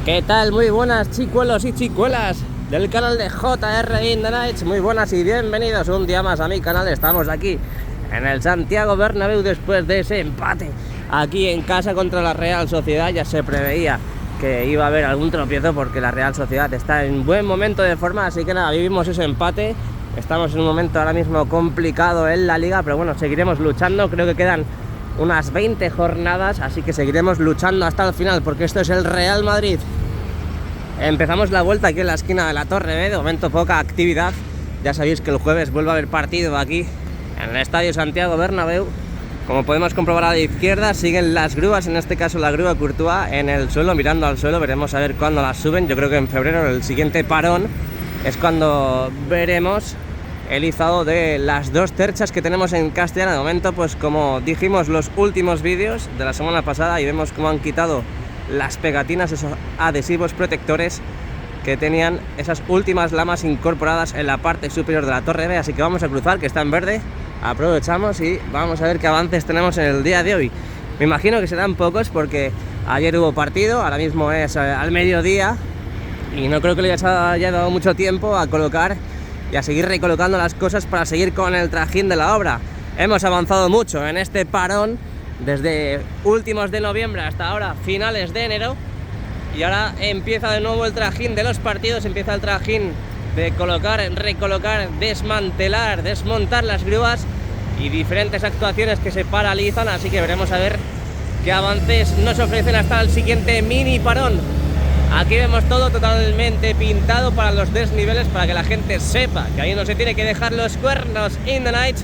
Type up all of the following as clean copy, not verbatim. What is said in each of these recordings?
¿Qué tal? Muy buenas chicuelos y chicuelas del canal de JR in the Nights. Muy buenas y bienvenidos un día más a mi canal. Estamos aquí en el Santiago Bernabéu después de ese empate aquí en casa contra la Real Sociedad. Ya se preveía que iba a haber algún tropiezo porque la Real Sociedad está en buen momento de forma, así que nada, vivimos ese empate. Estamos en un momento ahora mismo complicado en la liga, pero bueno, seguiremos luchando. Creo que quedan unas 20 jornadas, así que seguiremos luchando hasta el final, porque esto es el Real Madrid. Empezamos la vuelta aquí en la esquina de la Torre B. De momento poca actividad. Ya sabéis que el jueves vuelve a haber partido aquí en el Estadio Santiago Bernabéu. Como podemos comprobar a la izquierda, siguen las grúas, en este caso la grúa Courtois, en el suelo, mirando al suelo. Veremos a ver cuándo las suben. Yo creo que en febrero, el siguiente parón, es cuando veremos el izado de las dos terchas que tenemos en Castellana. De momento, pues como dijimos los últimos vídeos de la semana pasada, y vemos cómo han quitado las pegatinas, esos adhesivos protectores que tenían esas últimas lamas incorporadas en la parte superior de la Torre B. Así que vamos a cruzar, que está en verde. Aprovechamos y vamos a ver qué avances tenemos en el día de hoy. Me imagino que serán pocos porque ayer hubo partido, ahora mismo es al mediodía y no creo que le haya dado mucho tiempo a colocar y a seguir recolocando las cosas para seguir con el trajín de la obra. Hemos avanzado mucho en este parón, desde últimos de noviembre hasta ahora finales de enero, y ahora empieza de nuevo el trajín de los partidos, empieza el trajín de colocar, recolocar, desmantelar, desmontar las grúas y diferentes actuaciones que se paralizan, así que veremos a ver qué avances nos ofrecen hasta el siguiente mini parón. Aquí vemos todo totalmente pintado para los desniveles, para que la gente sepa que ahí no se tiene que dejar los cuernos in the night.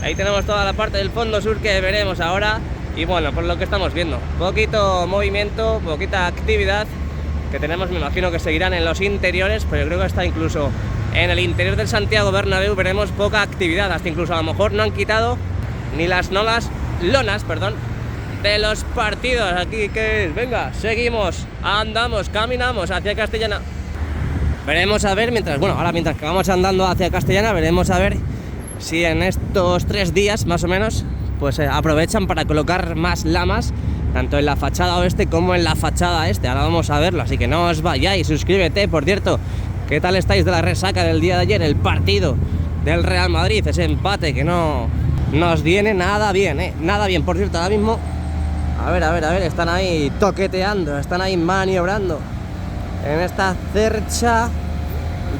Ahí tenemos toda la parte del fondo sur que veremos ahora. Y bueno, por lo que estamos viendo, poquito movimiento, poquita actividad que tenemos. Me imagino que seguirán en los interiores, pero yo creo que hasta incluso en el interior del Santiago Bernabéu veremos poca actividad. Hasta incluso a lo mejor no han quitado ni las lonas de los partidos. Aquí que es, venga, seguimos, andamos, caminamos hacia Castellana. Veremos a ver, mientras que vamos andando hacia Castellana, veremos a ver si en estos 3 días más o menos pues aprovechan para colocar más lamas, tanto en la fachada oeste como en la fachada este. Ahora vamos a verlo, así que no os vayáis, suscríbete. Por cierto, ¿qué tal estáis de la resaca del día de ayer? El partido del Real Madrid, ese empate que no nos viene nada bien, nada bien. Por cierto, ahora mismo a ver, están ahí toqueteando, están ahí maniobrando en esta cercha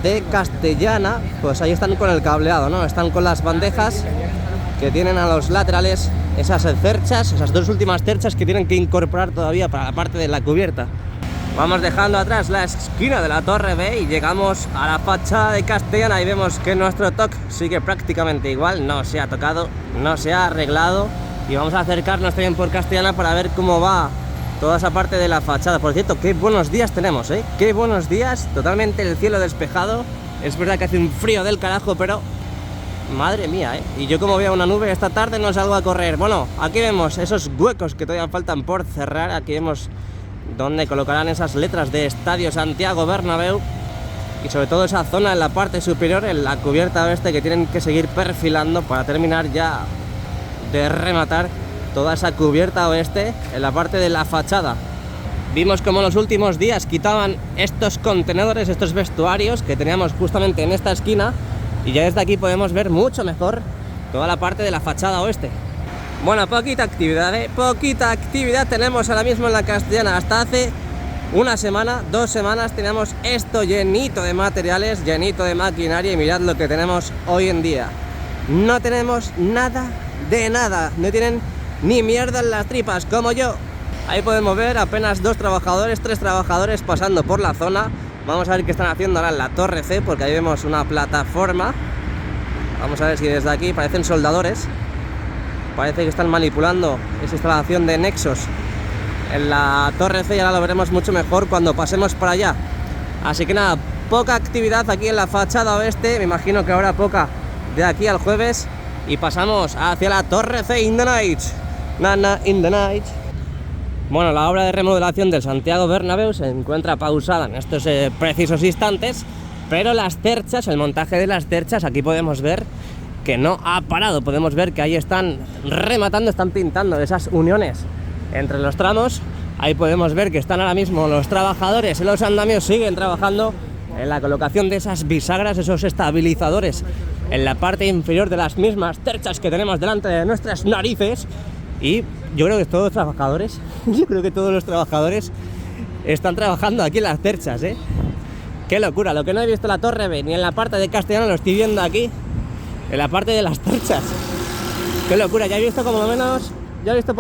de Castellana. Pues ahí están con el cableado, ¿no? Están con las bandejas que tienen a los laterales esas cerchas, esas dos últimas cerchas que tienen que incorporar todavía para la parte de la cubierta. Vamos dejando atrás la esquina de la Torre B y llegamos a la fachada de Castellana y vemos que nuestro TOC sigue prácticamente igual, no se ha tocado, no se ha arreglado. Y vamos a acercarnos también por Castellana para ver cómo va toda esa parte de la fachada. Por cierto, qué buenos días tenemos, qué buenos días, totalmente el cielo despejado. Es verdad que hace un frío del carajo, pero madre mía, y yo como veo una nube esta tarde no salgo a correr. Bueno, aquí vemos esos huecos que todavía faltan por cerrar. Aquí vemos donde colocarán esas letras de Estadio Santiago Bernabéu y sobre todo esa zona en la parte superior, en la cubierta oeste, que tienen que seguir perfilando para terminar ya de rematar toda esa cubierta oeste en la parte de la fachada. Vimos como en los últimos días quitaban estos contenedores, estos vestuarios que teníamos justamente en esta esquina, y ya desde aquí podemos ver mucho mejor toda la parte de la fachada oeste. Bueno, poquita actividad, poquita actividad tenemos ahora mismo en la Castellana. Hasta hace una semana, 2 semanas teníamos esto llenito de materiales, llenito de maquinaria, y mirad lo que tenemos hoy en día. No tenemos nada de nada, no tienen ni mierda en las tripas como yo. Ahí podemos ver apenas 2 trabajadores, 3 trabajadores pasando por la zona. Vamos a ver qué están haciendo ahora en la Torre C, porque ahí vemos una plataforma. Vamos a ver si desde aquí parecen soldadores. Parece que están manipulando esa instalación de nexos en la Torre C, y ahora lo veremos mucho mejor cuando pasemos por allá. Así que nada, poca actividad aquí en la fachada oeste. Me imagino que ahora poca de aquí al jueves. Y pasamos hacia la Torre C in the night. Nana in the night. Bueno, la obra de remodelación del Santiago Bernabéu se encuentra pausada en estos precisos instantes, pero las cerchas, el montaje de las cerchas, aquí podemos ver que no ha parado. Podemos ver que ahí están rematando, están pintando esas uniones entre los tramos. Ahí podemos ver que están ahora mismo los trabajadores en los andamios, siguen trabajando en la colocación de esas bisagras, esos estabilizadores en la parte inferior de las mismas terchas que tenemos delante de nuestras narices. Y yo creo que todos los trabajadores, están trabajando aquí en las terchas, ¿eh? Qué locura, lo que no he visto en la Torre B ni en la parte de Castellana lo estoy viendo aquí, en la parte de las terchas. Qué locura, ya he visto por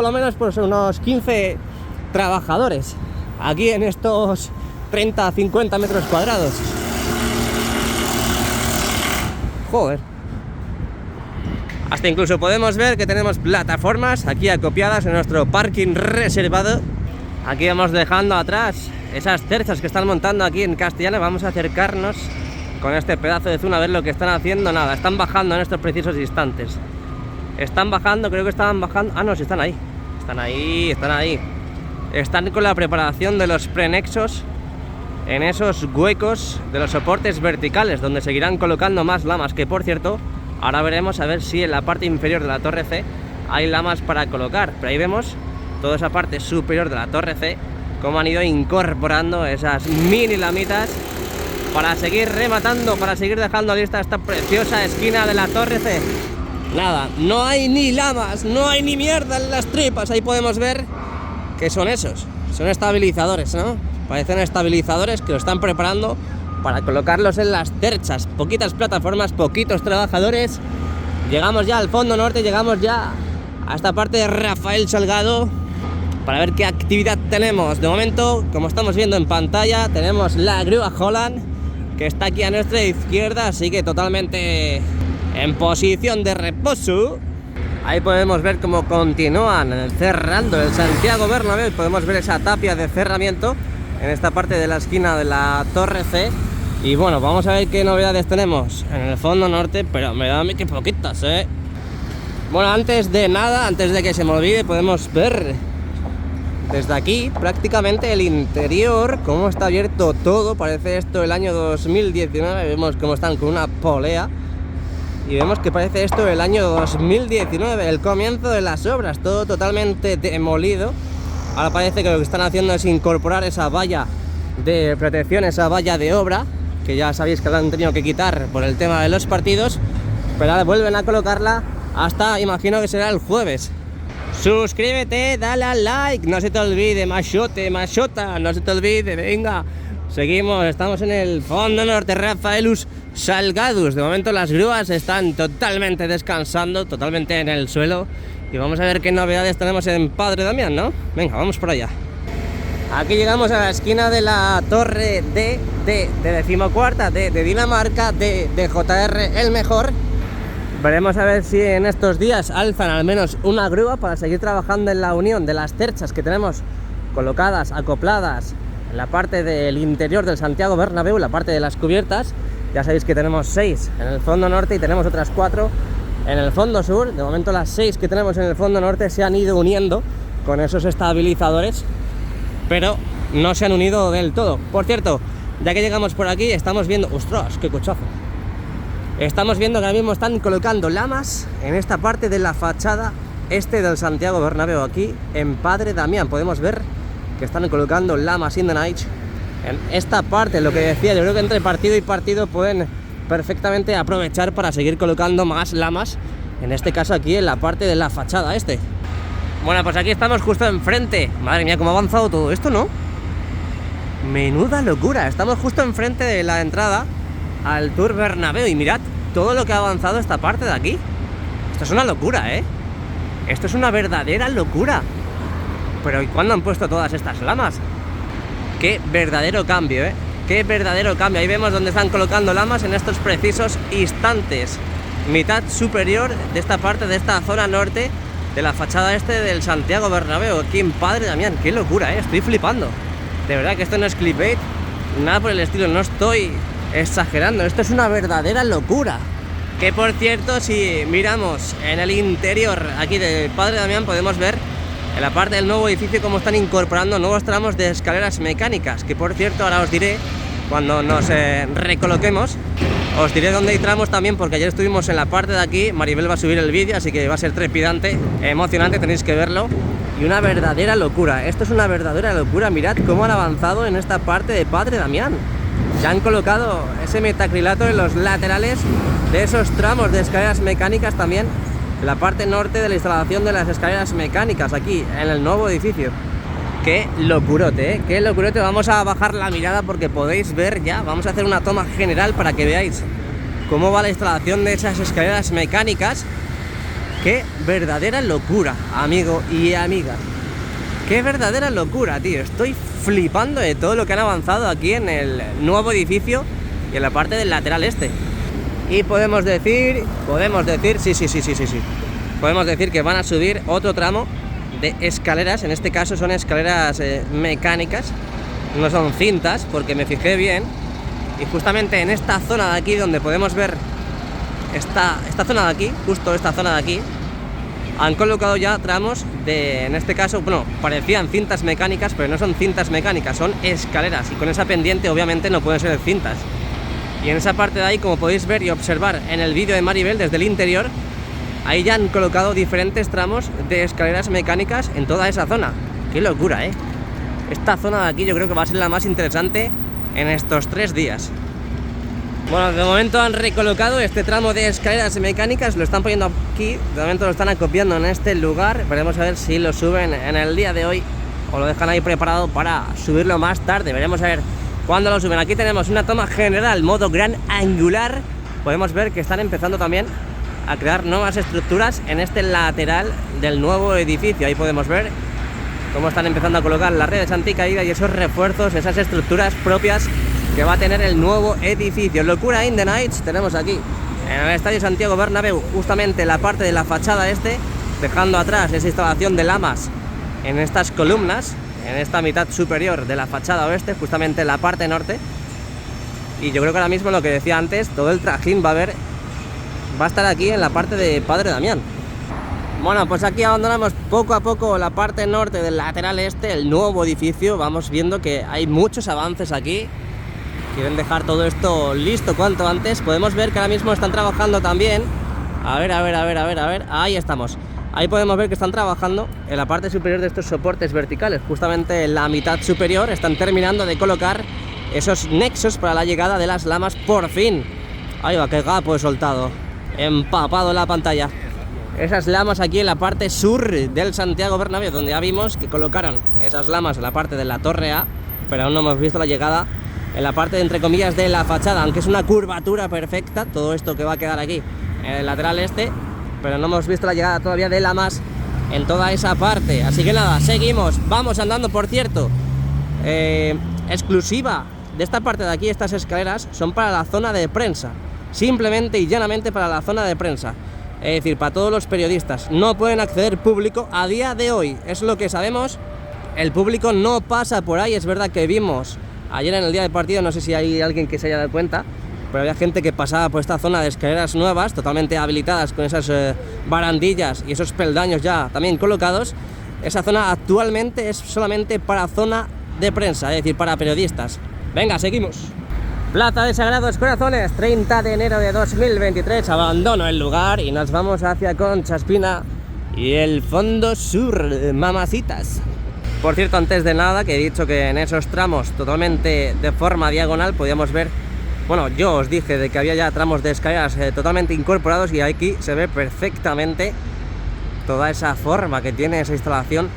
lo menos pues unos 15 trabajadores aquí en estos 30-50 metros cuadrados. Joder. Hasta incluso podemos ver que tenemos plataformas aquí acopiadas en nuestro parking reservado. Aquí vamos dejando atrás esas terchas que están montando aquí en Castellana. Vamos a acercarnos con este pedazo de zoom a ver lo que están haciendo. Nada, están bajando en estos precisos instantes. Están bajando, creo que estaban bajando. Ah, no, sí están ahí. Están ahí. Están con la preparación de los prenexos en esos huecos de los soportes verticales, donde seguirán colocando más lamas, que por cierto, ahora veremos a ver si en la parte inferior de la Torre C hay lamas para colocar. Pero ahí vemos toda esa parte superior de la Torre C, cómo han ido incorporando esas mini lamitas para seguir rematando, para seguir dejando lista esta preciosa esquina de la Torre C. Nada, no hay ni lamas, no hay ni mierda en las tripas. Ahí podemos ver que son esos, son estabilizadores, ¿no? Parecen estabilizadores que lo están preparando para colocarlos en las terchas. Poquitas plataformas, poquitos trabajadores. Llegamos ya al fondo norte, llegamos ya a esta parte de Rafael Salgado para ver qué actividad tenemos. De momento, como estamos viendo en pantalla, tenemos la grúa Holland, que está aquí a nuestra izquierda, así que totalmente en posición de reposo. Ahí podemos ver cómo continúan cerrando el Santiago Bernabéu y podemos ver esa tapia de cerramiento en esta parte de la esquina de la Torre C. Y bueno, vamos a ver qué novedades tenemos en el fondo norte, pero me da a mí que poquitas, ¿eh? Bueno, antes de nada, antes de que se me olvide, podemos ver desde aquí prácticamente el interior, cómo está abierto todo. Parece esto el año 2019, vemos cómo están con una polea. Y vemos que parece esto el año 2019, el comienzo de las obras, todo totalmente demolido. Ahora parece que lo que están haciendo es incorporar esa valla de protección, esa valla de obra, que ya sabéis que la han tenido que quitar por el tema de los partidos, pero ahora vuelven a colocarla hasta, imagino que será el jueves. Suscríbete, dale al like, no se te olvide, machota, no se te olvide, venga. Seguimos, estamos en el fondo norte, Rafaelus Salgadus. De momento las grúas están totalmente descansando, totalmente en el suelo. Y vamos a ver qué novedades tenemos en Padre Damián, ¿no? Venga, vamos por allá. Aquí llegamos a la esquina de la Torre D, de decimocuarta, de Dinamarca, de JR el mejor. Veremos a ver si en estos días alzan al menos una grúa para seguir trabajando en la unión de las terchas que tenemos colocadas, acopladas en la parte del interior del Santiago Bernabéu, la parte de las cubiertas. Ya sabéis que tenemos 6 en el fondo norte y tenemos otras 4 en el fondo sur. De momento las 6 que tenemos en el fondo norte se han ido uniendo con esos estabilizadores, pero no se han unido del todo. Por cierto, ya que llegamos por aquí, estamos viendo... ¡Ostras, qué cochazo! Estamos viendo que ahora mismo están colocando lamas en esta parte de la fachada este del Santiago Bernabéu. Aquí en Padre Damián podemos ver que están colocando lamas in the night en esta parte. Lo que decía, yo creo que entre partido y partido pueden perfectamente aprovechar para seguir colocando más lamas, en este caso aquí en la parte de la fachada este. Bueno, pues aquí estamos justo enfrente. Madre mía, cómo ha avanzado todo esto, ¿no? Menuda locura. Estamos justo enfrente de la entrada al Tour Bernabéu y mirad todo lo que ha avanzado esta parte de aquí. Esto es una locura, ¿eh? Esto es una verdadera locura. Pero ¿y cuándo han puesto todas estas lamas? Qué verdadero cambio, ¿eh? Qué verdadero cambio. Ahí vemos donde están colocando lamas en estos precisos instantes. Mitad superior de esta parte, de esta zona norte de la fachada este del Santiago Bernabéu, aquí en Padre Damián. Qué locura, ¿eh? Estoy flipando. De verdad que esto no es clickbait, nada por el estilo, no estoy exagerando. Esto es una verdadera locura. Que por cierto, si miramos en el interior aquí de Padre Damián, podemos ver en la parte del nuevo edificio cómo están incorporando nuevos tramos de escaleras mecánicas, que por cierto ahora os diré cuando nos recoloquemos. Os diré dónde hay tramos también, porque ayer estuvimos en la parte de aquí. Maribel va a subir el vídeo, así que va a ser trepidante, emocionante, tenéis que verlo. Y una verdadera locura, esto es una verdadera locura. Mirad cómo han avanzado en esta parte de Padre Damián. Ya han colocado ese metacrilato en los laterales de esos tramos de escaleras mecánicas también, en la parte norte de la instalación de las escaleras mecánicas, aquí en el nuevo edificio. Qué locurote, qué locurote. Vamos a bajar la mirada porque podéis ver ya, vamos a hacer una toma general para que veáis cómo va la instalación de esas escaleras mecánicas. Qué verdadera locura, amigo y amiga. Qué verdadera locura, tío. Estoy flipando de todo lo que han avanzado aquí en el nuevo edificio y en la parte del lateral este. Y podemos decir, sí. Podemos decir que van a subir otro tramo de escaleras. En este caso son escaleras mecánicas, no son cintas, porque me fijé bien. Y justamente en esta zona de aquí, donde podemos ver esta zona de aquí, justo esta zona de aquí, han colocado ya tramos de, en este caso, bueno, parecían cintas mecánicas, pero no son cintas mecánicas, son escaleras. Y con esa pendiente obviamente no pueden ser cintas. Y en esa parte de ahí, como podéis ver y observar en el vídeo de Maribel desde el interior, ahí ya han colocado diferentes tramos de escaleras mecánicas en toda esa zona. ¡Qué locura, eh! Esta zona de aquí yo creo que va a ser la más interesante en estos 3 días. Bueno, de momento han recolocado este tramo de escaleras mecánicas, lo están poniendo aquí, de momento lo están acopiando en este lugar. Veremos a ver si lo suben en el día de hoy o lo dejan ahí preparado para subirlo más tarde. Veremos a ver cuándo lo suben. Aquí tenemos una toma general, modo gran angular. Podemos ver que están empezando también a crear nuevas estructuras en este lateral del nuevo edificio. Ahí podemos ver cómo están empezando a colocar las redes anticaída y esos refuerzos, esas estructuras propias que va a tener el nuevo edificio. Locura in the Nights tenemos aquí en el Estadio Santiago Bernabéu, justamente la parte de la fachada este, dejando atrás esa instalación de lamas en estas columnas, en esta mitad superior de la fachada oeste, justamente en la parte norte. Y yo creo que ahora mismo, lo que decía antes, todo el trajín va a estar aquí en la parte de Padre Damián. Bueno, pues aquí abandonamos poco a poco la parte norte del lateral este, el nuevo edificio. Vamos viendo que hay muchos avances aquí. Quieren dejar todo esto listo cuanto antes. Podemos ver que ahora mismo están trabajando también. A ver. Ahí estamos. Ahí podemos ver que están trabajando en la parte superior de estos soportes verticales. Justamente en la mitad superior están terminando de colocar esos nexos para la llegada de las lamas por fin. Ahí va, qué gapo he soltado. Empapado en la pantalla. Esas lamas aquí en la parte sur del Santiago Bernabéu, donde ya vimos que colocaron esas lamas en la parte de la torre A, pero aún no hemos visto la llegada en la parte, entre comillas, de la fachada, aunque es una curvatura perfecta todo esto que va a quedar aquí en el lateral este, pero no hemos visto la llegada todavía de lamas en toda esa parte. Así que nada, seguimos, vamos andando. Por cierto, exclusiva de esta parte de aquí, estas escaleras son para la zona de prensa, simplemente y llanamente para la zona de prensa, es decir, para todos los periodistas. No pueden acceder público a día de hoy, es lo que sabemos. El público no pasa por ahí. Es verdad que vimos ayer en el día del partido, no sé si hay alguien que se haya dado cuenta, pero había gente que pasaba por esta zona de escaleras nuevas, totalmente habilitadas, con esas barandillas y esos peldaños ya también colocados. Esa zona actualmente es solamente para zona de prensa, es decir, para periodistas. Venga, seguimos. Plaza de Sagrados Corazones, 30 de enero de 2023. Abandono el lugar y nos vamos hacia Concha Espina y el fondo sur, mamacitas. Por cierto, antes de nada, que he dicho que en esos tramos totalmente de forma diagonal podíamos ver, bueno, yo os dije de que había ya tramos de escaleras totalmente incorporados, y aquí se ve perfectamente toda esa forma que tiene esa instalación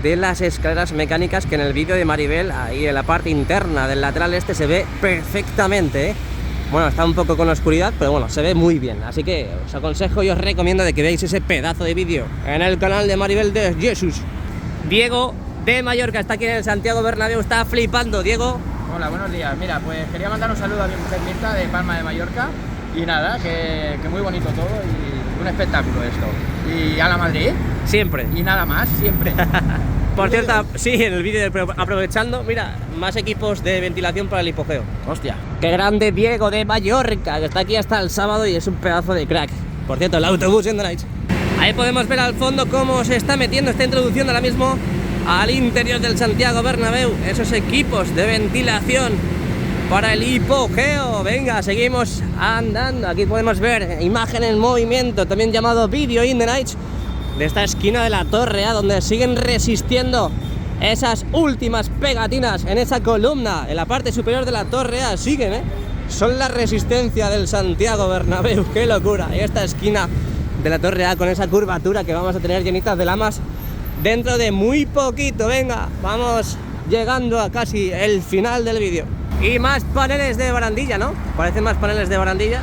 de las escaleras mecánicas, que en el vídeo de Maribel, ahí en la parte interna del lateral este, se ve perfectamente, ¿eh? Bueno, está un poco con oscuridad, pero bueno, se ve muy bien. Así que os aconsejo y os recomiendo de que veáis ese pedazo de vídeo en el canal de Maribel de Jesús. Diego de Mallorca está aquí en el Santiago Bernabéu, está flipando. Diego. Hola, buenos días. Mira, pues quería mandar un saludo a mi mujer Mirta de Palma de Mallorca. Y nada, que muy bonito todo y un espectáculo esto. Y a la Madrid. Siempre. Y nada más, siempre. Por cierto, sí, en el vídeo aprovechando, mira, más equipos de ventilación para el hipogeo. Hostia. Qué grande Diego de Mallorca, que está aquí hasta el sábado y es un pedazo de crack. Por cierto, el autobús in the night. Ahí podemos ver al fondo cómo se está metiendo, está introduciendo ahora mismo al interior del Santiago Bernabéu esos equipos de ventilación para el hipogeo. Venga, seguimos andando. Aquí podemos ver imagen en movimiento, también llamado Video in the Night, de esta esquina de la Torre A, donde siguen resistiendo esas últimas pegatinas en esa columna, en la parte superior de la Torre A. Siguen, son la resistencia del Santiago Bernabéu. ¡Qué locura! Y esta esquina de la Torre A con esa curvatura que vamos a tener llenitas de lamas dentro de muy poquito. Venga, vamos llegando a casi el final del vídeo. Y más paneles de barandilla, ¿no? Parecen más paneles de barandilla.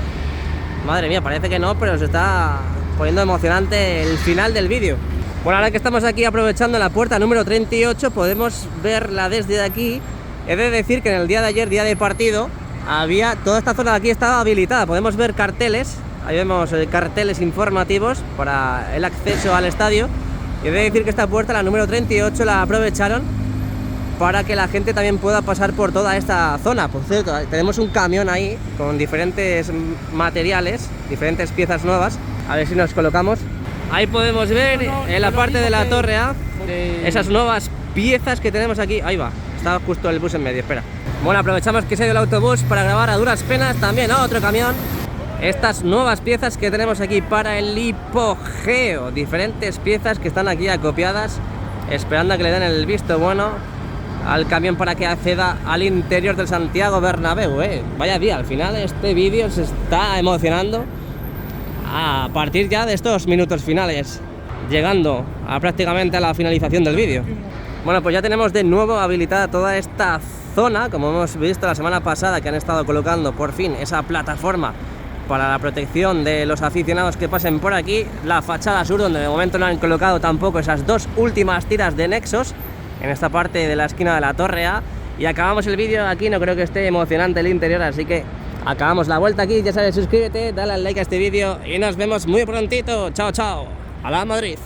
Madre mía, parece que no, pero se está poniendo emocionante el final del vídeo. Bueno, ahora que estamos aquí aprovechando la puerta número 38, podemos verla desde aquí. He de decir que en el día de ayer, día de partido, toda esta zona de aquí estaba habilitada. Podemos ver carteles, ahí vemos carteles informativos para el acceso al estadio. Y he de decir que esta puerta, la número 38, la aprovecharon para que la gente también pueda pasar por toda esta zona. Por cierto, tenemos un camión ahí con diferentes materiales, diferentes piezas nuevas. A ver si nos colocamos. Ahí podemos ver en la parte de la Torre A esas nuevas piezas que tenemos aquí. Ahí va, está justo el bus en medio, espera. Bueno, aprovechamos que se ha ido el autobús para grabar a duras penas también otro camión. Estas nuevas piezas que tenemos aquí para el hipogeo. Diferentes piezas que están aquí acopiadas, esperando a que le den el visto bueno al camión para que acceda al interior del Santiago Bernabéu. Vaya día, al final este vídeo se está emocionando a partir ya de estos minutos finales, llegando prácticamente a la finalización del vídeo. Bueno, pues ya tenemos de nuevo habilitada toda esta zona, como hemos visto la semana pasada, que han estado colocando por fin esa plataforma para la protección de los aficionados que pasen por aquí. La fachada sur, donde de momento no han colocado tampoco esas dos últimas tiras de nexos, en esta parte de la esquina de la Torre A. Y acabamos el vídeo aquí, no creo que esté emocionante el interior, así que acabamos la vuelta aquí. Ya sabes, suscríbete, dale al like a este vídeo y nos vemos muy prontito. Chao, chao. ¡Hala Madrid!